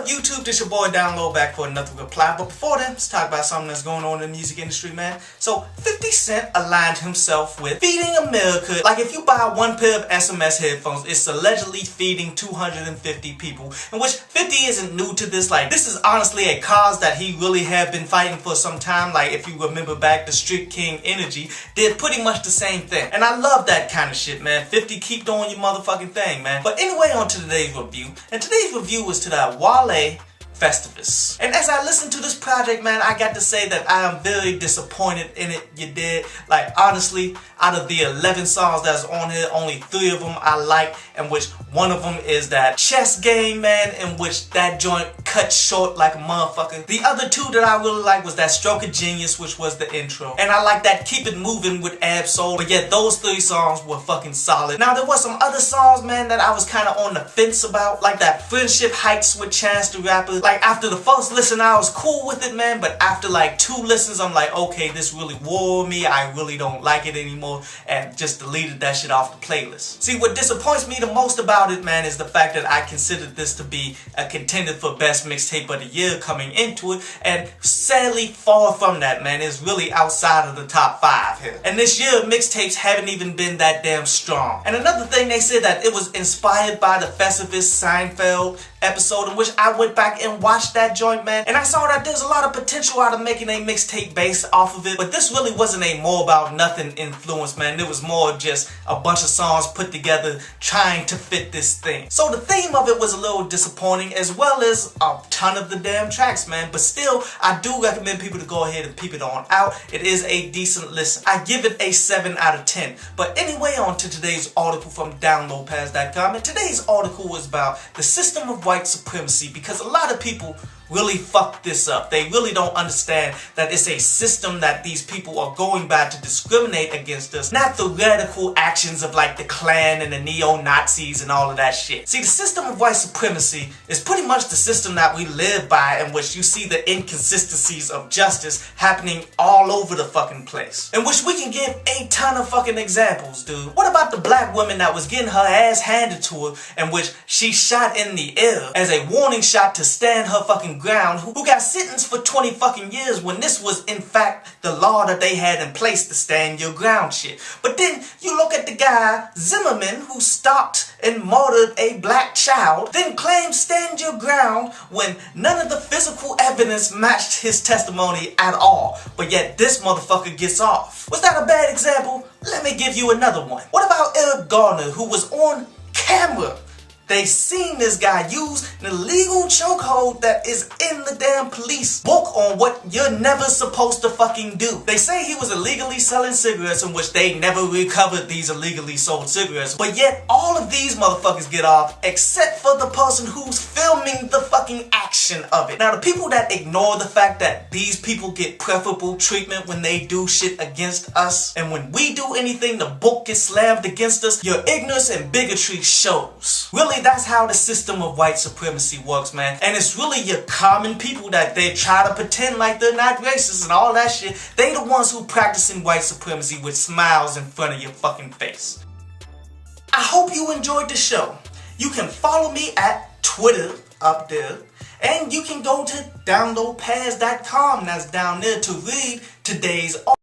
up, YouTube? This your boy Download back for another reply. But before then, let's talk about something that's going on in the music industry, man. So 50 Cent aligned himself with feeding America. Like if you buy one pair of SMS headphones, it's allegedly feeding 250 people. In which 50 isn't new to this. Like this is honestly a cause that he really have been fighting for some time. Like if you remember back, the Street King Energy did pretty much the same thing. And I love that kind of shit, man. 50, keep doing your motherfucking thing, man. But anyway, on to today's review. And today's review is to that Wale Festivus. And as I listened to this project, man, I got to say that I am very disappointed in it. You did. Like, honestly, out of the 11 songs that's on here, only 3 of them I like, in which one of them is that chess game, man, in which that joint cut short like a motherfucker. The other 2 that I really like was that Stroke of Genius, which was the intro. And I like that Keep It Moving with Ab-Soul, but yet those 3 songs were fucking solid. Now, there were some other songs, man, that I was kind of on the fence about, like that Friendship Hikes with Chance the Rapper. Like after the first listen I was cool with it, man, but after like 2 listens I'm like, okay, this really wore me, I really don't like it anymore, and just deleted that shit off the playlist. See, what disappoints me the most about it, man, is the fact that I considered this to be a contender for best mixtape of the year coming into it, and sadly far from that, man. It's really outside of the top 5 here. And this year mixtapes haven't even been that damn strong. And another thing, they said that it was inspired by the Festivus Seinfeld episode, in which I went back and watched that joint, man, and I saw that there's a lot of potential out of making a mixtape based off of it. But this really wasn't a More About Nothing influence, man. It was more just a bunch of songs put together trying to fit this thing. So the theme of it was a little disappointing, as well as a ton of the damn tracks, man. But still, I do recommend people to go ahead and peep it on out. It is a decent listen. I give it a 7 out of 10. But anyway, on to today's article from downloadpass.com. And today's article was about the system of white supremacy, because a lot of people really fuck this up. They really don't understand that it's a system that these people are going by to discriminate against us, not the radical actions of like the Klan and the neo-Nazis and all of that shit. See, the system of white supremacy is pretty much the system that we live by, in which you see the inconsistencies of justice happening all over the fucking place, in which we can give a ton of fucking examples, dude. What about the black woman that was getting her ass handed to her, in which she shot in the air as a warning shot to stand her fucking ground, who got sentenced for 20 fucking years when this was in fact the law that they had in place to stand your ground shit. But then you look at the guy Zimmerman, who stopped and murdered a black child, then claimed stand your ground when none of the physical evidence matched his testimony at all, but yet this motherfucker gets off. Was that a bad example? Let me give you another one. What about Eric Garner, who was on camera? They seen this guy use an illegal chokehold that is in the damn police book on what you're never supposed to fucking do. They say he was illegally selling cigarettes, in which they never recovered these illegally sold cigarettes, but yet all of these motherfuckers get off except for the person who's filming the fucking action of it. Now, the people that ignore the fact that these people get preferable treatment when they do shit against us, and when we do anything the book gets slammed against us, your ignorance and bigotry shows. Really, that's how the system of white supremacy works, man. And it's really your common people that they try to pretend like they're not racist and all that shit. They the ones who practicing white supremacy with smiles in front of your fucking face. I hope you enjoyed the show. You can follow me at Twitter up there, and you can go to downloadpass.com, that's down there, to read today's article.